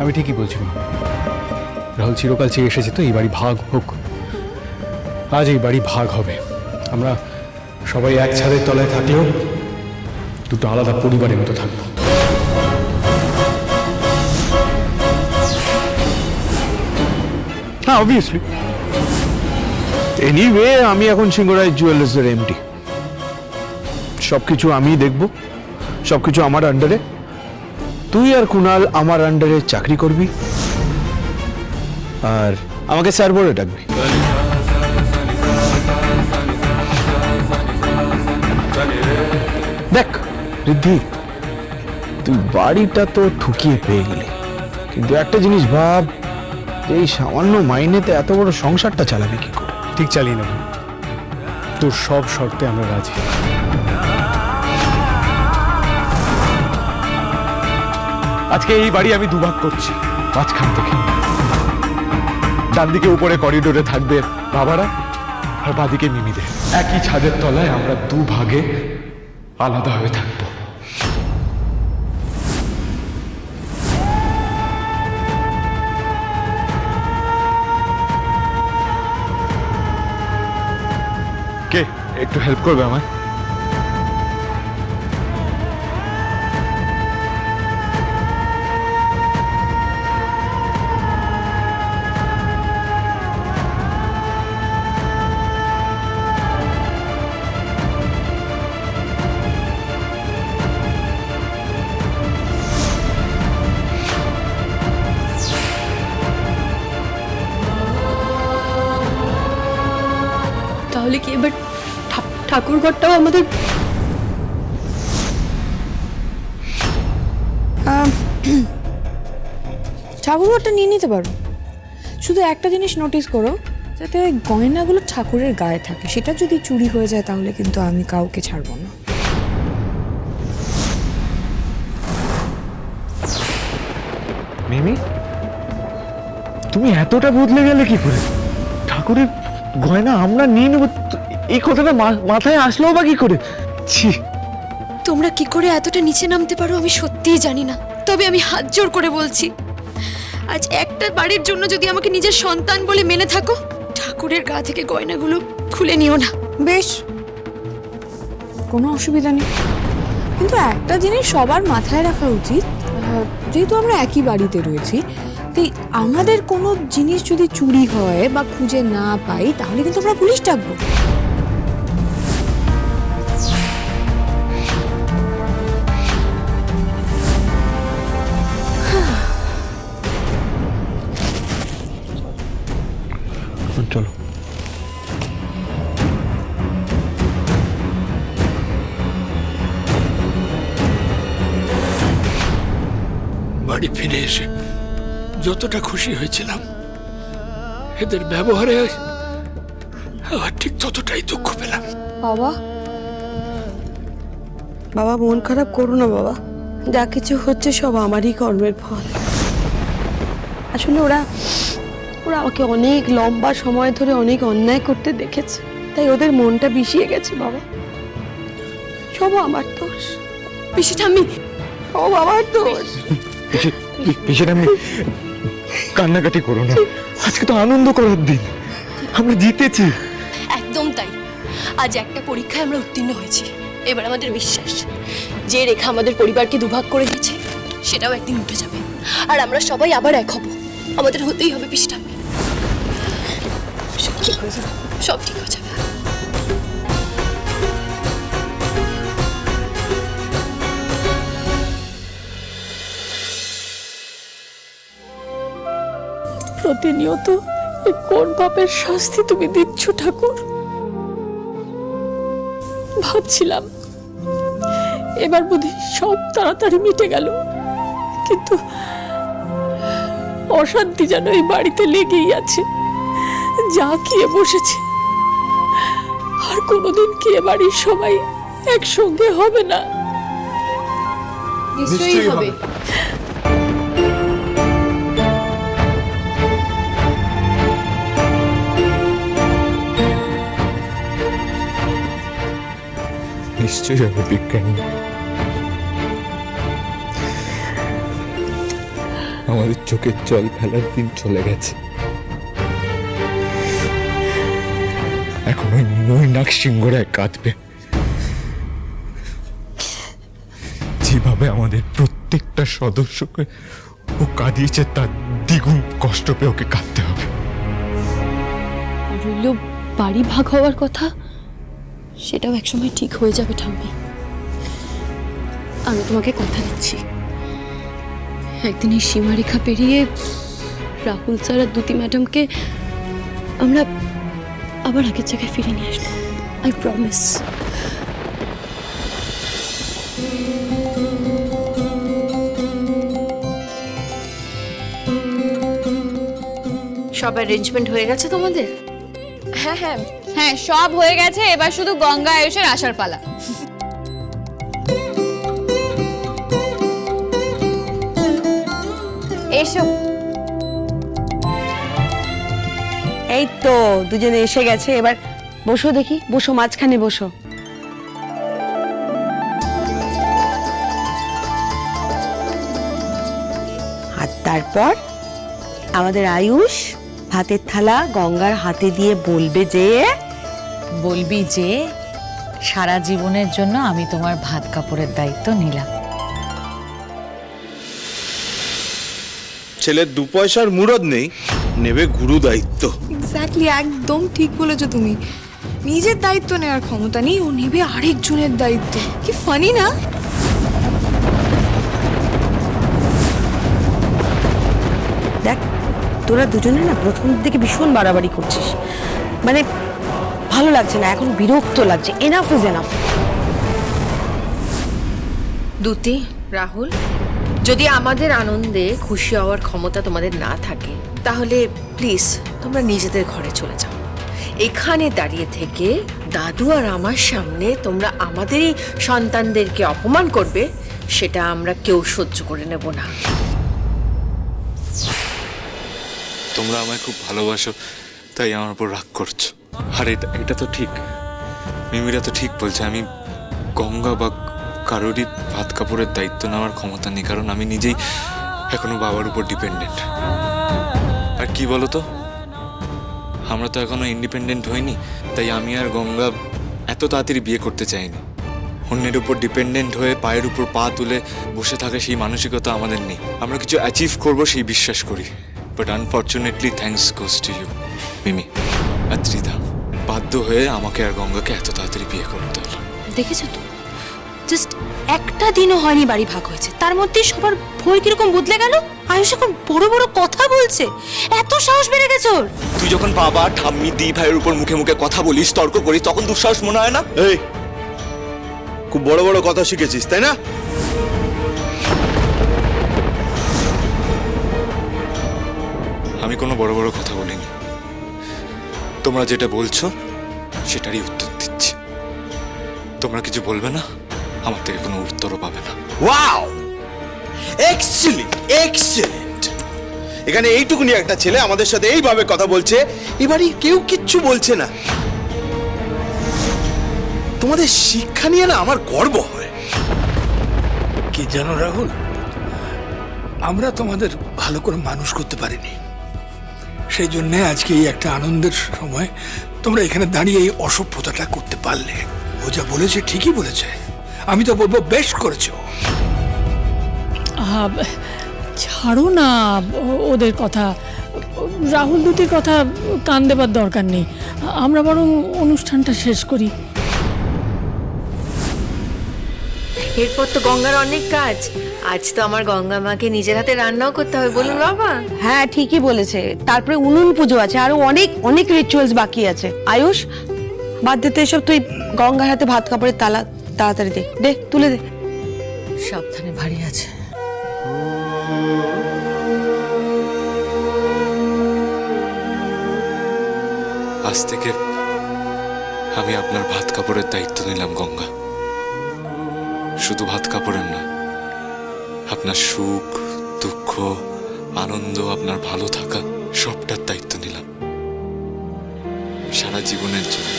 আমি ঠিকই বলছি মা। রাহুল চিরকাল চেয়ে এসেছে তো এই বাড়ি ভাগ হোক। আজ এই বাড়ি ভাগ হবে। আমরা সবাই এক ছাদের তলায় থাকলেও দুটো আলাদা পরিবারের মতো থাকবো। হ্যাঁ, অবভিয়াসলি। এনিওয়ে আমি এখন সিংহরাজ জুয়েলার্সের এমডি। সবকিছু আমিই দেখব, সবকিছু আমার আন্ডারে। তুই আর কুনাল আমার আন্ডারে চাকরি করবি আর আমাকে স্যার বলে ডাকবি। দেখ ঋদ্ধি, তুই বাড়িটা তো ঠুকিয়ে পেয়ে গেলি, কিন্তু একটা জিনিস ভাব, এই সামান্য মাইনেতে এত বড় সংসারটা চালাবি কি করে? ঠিক চালিয়ে নেব, তোর সব শর্তে আমরা রাজি। আজকে এই বাড়ি আমি দুভাগ করছি, মাঝখান থেকে। ডান দিকে উপরে করিডোরে থাকবে বাবারা, আর বাদিকে মিমিদের। একই ছাদের তলায় আমরা দুভাগে আলাদা হয়ে থাকবো। কে একটু হেল্প করবে আমায়? তাহলে কি এবার ঠাকুরঘরটাও আমাদের? ঠাকুরঘরটা নিয়ে নিতে পারো, শুধু একটা জিনিস নোটিস করো, যাতে ওই গয়নাগুলো ঠাকুরের গায়ে থাকে। সেটা যদি চুরি হয়ে যায় তাহলে কিন্তু আমি কাউকে ছাড়বো না। মিমি, তুমি এতটা বদলে গেলে কি করে? ঠাকুরের গয়না আমরা নিয়ে নেব, এই কথাটা মাথায় আসলো বা কি করে? ছি, তোমরা কি করে এতটা নিচে নামতে পারো আমি সত্যিই জানি না। তবে আমি হাত জোর করে বলছি, আজ একটা বাড়ির জন্য যদি আমাকে নিজের সন্তান বলে মেনে থাকো, ঠাকুরের গা থেকে গয়নাগুলো খুলে নিও না। বেশ, কোনো অসুবিধা নেই, কিন্তু একটা জিনিস সবার মাথায় রাখা উচিত, যেহেতু আমরা একই বাড়িতে রয়েছি, তাই আমাদের কোনো জিনিস যদি চুরি হয় বা খুঁজে না পাই তাহলে কিন্তু আমরা পুলিশ ডাকবো। চলো। বাড়ি ফিরে এসে যতটা খুশি হয়েছিলাম, এদের ব্যবহারে আবার ঠিক ততটাই দুঃখ পেলাম। বাবা, বাবা মন খারাপ করো না বাবা। যা কিছু হচ্ছে সব আমারই কর্মের ফল। আসলে ওরা আমাকে অনেক লম্বা সময় ধরে অনেক অন্যায় করতে দেখেছে, তাই ওদের মনটা বিষিয়ে গেছে বাবা। সব আমার দোষ। বিষয়টা আমি সব আমার দোষ। পিছনে আমি কান্নাকাটি করো না, আজকে তো আনন্দ করার দিন, আমরা জিতেছি। একদম তাই। আজ একটা পরীক্ষায় আমরা উত্তীর্ণ হয়েছি। এবার আমাদের বিশ্বাস, যে রেখা আমাদের পরিবারকে দুভাগ করে দিয়েছে সেটাও একদিন উঠে যাবে, আর আমরা সবাই আবার এক হব। আমাদের হতেই হবে পিসটা। সব ঠিক হয়ে যাবে, সব ঠিক হয়ে যাবে। প্রতিনিয়ত এই কোন পাপের শাস্তি তুমি দিচ্ছ ঠাকুর? ভাবছিলাম এবার বুঝি সব তাড়াতাড়ি মিটে গেল, কিন্তু অশান্তি যেন এই বাড়িতে লেগেই আছে, জাঁকিয়ে বসেছে। আর কোনোদিন কি এ বাড়ির সবাই একসঙ্গে হবে না? নিশ্চয়ই হবে। নিশ্চয়ই হবে বিজ্ঞানী। আমাদের চোখের জল ফেলার দিন চলে গেছে। এখন ওই মৈনাক সিংহরায় কাঁদবে। যেভাবে আমাদের প্রত্যেকটা সদস্যকে ও কাঁদিয়েছে তার দ্বিগুণ কষ্ট পেয়ে ওকে কাঁদতে হবে। আর রইল বাড়ি ভাগ হওয়ার কথা, সেটাও একসময় ঠিক হয়ে যাবে ঠাম্মি। আমি তোমাকে কথা দিচ্ছি, একদিন এই সীমারেখা পেরিয়ে রাহুল স্যার আর দ্যুতি ম্যাডামকে আমরা আবার আগের জায়গায় ফিরে নিয়ে আসবো। I promise. সব অ্যারেঞ্জমেন্ট হয়ে গেছে তোমাদের? হ্যাঁ হ্যাঁ হ্যাঁ, সব হয়ে গেছে, এবার শুধু গঙ্গা আয়ুষের আসার পালা। এসো। এই তো দুজনে এসে গেছে, এবার বসো দেখি, বসো মাঝখানে বসো। আর তারপর আমাদের আয়ুষ ভাতের থালা গঙ্গার হাতে দিয়ে বলবি যে সারা জীবনের জন্য আমি তোমার ভাত কাপড়ের দায়িত্ব নিলাম। ছেলের দু পয়সার মুরদ নেই, নেবে গুরু দায়িত্ব। এক্স্যাক্টলি, একদম ঠিক বলেছো তুমি। নিজের দায়িত্ব নেওয়ার ক্ষমতা নেই, ও নেবে আরেকজনের দায়িত্ব। কি ফানি না? দেখ তোরা দুজনে না প্রথম দিকে ভীষণ বাড়াবাড়ি করছিস, মানে ভালো লাগছে না, এখন বিরক্ত লাগছে। Enough is enough. Dyuti, Rahul, যদি আমাদের আনন্দে খুশি হওয়ার ক্ষমতা তোমাদের না থাকে তাহলে প্লিজ তোমরা নিজেদের ঘরে চলে যাও। এখানে দাঁড়িয়ে থেকে দাদু আর আমার সামনে তোমরা আমাদেরই সন্তানদেরকে অপমান করবে, সেটা আমরা কেউ সহ্য করে নেব না। তোমরা আমায় খুব ভালোবাসো, তাই আমার উপর রাগ করছো। আর এটা তো ঠিক, মিমিরা তো ঠিক বলছে, আমি গঙ্গা বা কারোরই ভাত কাপড়ের দায়িত্ব নেওয়ার ক্ষমতা নেই, কারণ আমি নিজেই এখনো বাবার উপর ডিপেন্ডেন্ট। আর কি বলতো, আমরা তো এখনো ইন্ডিপেন্ডেন্ট হইনি, তাই আমি আর গঙ্গা এত তাড়াতাড়ি বিয়ে করতে চাইনি। অন্যের উপর ডিপেন্ডেন্ট হয়ে পায়ের উপর পা তুলে বসে থাকা সেই মানসিকতা আমাদের নেই। আমরা কিছু অ্যাচিভ করবো সেই বিশ্বাস করি। But unfortunately thanks goes to you Mimi আর ত্রিধা, বাধ্য হয়ে আমাকে আর গঙ্গাকে এত তাড়াতাড়ি বিয়ে করতে হলো। দেখেছো তো, জাস্ট একটা দিনও হয়নি বাড়ি ভাগ হয়েছে, তার মধ্যে সবার ভয় কিরকম বদলে গেল। আয়ুষ এখন বড় বড় কথা বলছে, এত সাহস বেড়ে গেছে ওর। তুই যখন বাবা ঠাম্মি দি ভাইয়ের উপর মুখে মুখে কথা বলিস, তর্ক করিস, তখন দুঃসাহস মনে হয় না? এই খুব বড় বড় কথা শিখেছিস তাই না? আমি কোনো বড় বড় কথা বলিনি, তোমরা যেটা বলছো সেটারই উত্তর দিচ্ছি। তোমরা কিছু বলবে না, আমার থেকে কোনো উত্তরও পাবে না। Wow, excellent excellent. এখানে এইটুকুনি একটা ছেলে আমাদের সাথে এইভাবে কথা বলছে, এবারই কেউ কিচ্ছু বলছে না। তোমাদের শিক্ষা নিয়ে না আমার গর্ব হয়। কি জানো রাহুল, আমরা তোমাদের ভালো করে মানুষ করতে পারিনি, সেই জন্যে আজকে এই একটা আনন্দের সময় তোমরা এখানে দাঁড়িয়ে এই অসভ্যতাটা করতে পারলে। ও যা বলেছে ঠিকই বলেছে, আমি তো বলবো বেশ করেছো। ছাড়ো না ওদের কথা, রাহুল দুটির কথা কান দেবার দরকার নেই। আমরা বরং অনুষ্ঠানটা শেষ করি। এরপর তো গঙ্গার অনেক কাজ। আজ তো আমার গঙ্গা মাকে নিজের হাতে রান্নাও করতে হবে, বলুন বাবা। হ্যাঁ ঠিকই বলেছে, তারপরে উনুন পুজো আছে, আরো অনেক অনেক রিচুয়ালস বাকি আছে। আয়ুষ বাদ দিতে এসব, তুই গঙ্গার হাতে ভাত কাপড়ের তালা তাড়াতাড়ি দে, দে তুলে দে। সাবধানে, ভারী আছে। আজ থেকে আমি আপনার ভাত কাপড়ের দায়িত্ব নিলাম গঙ্গা। শুধু ভাত কাপড়ের না, আপনার সুখ দুঃখ আনন্দ, আপনার ভালো থাকা সবটার দায়িত্ব নিলাম সারা জীবনের জন্য।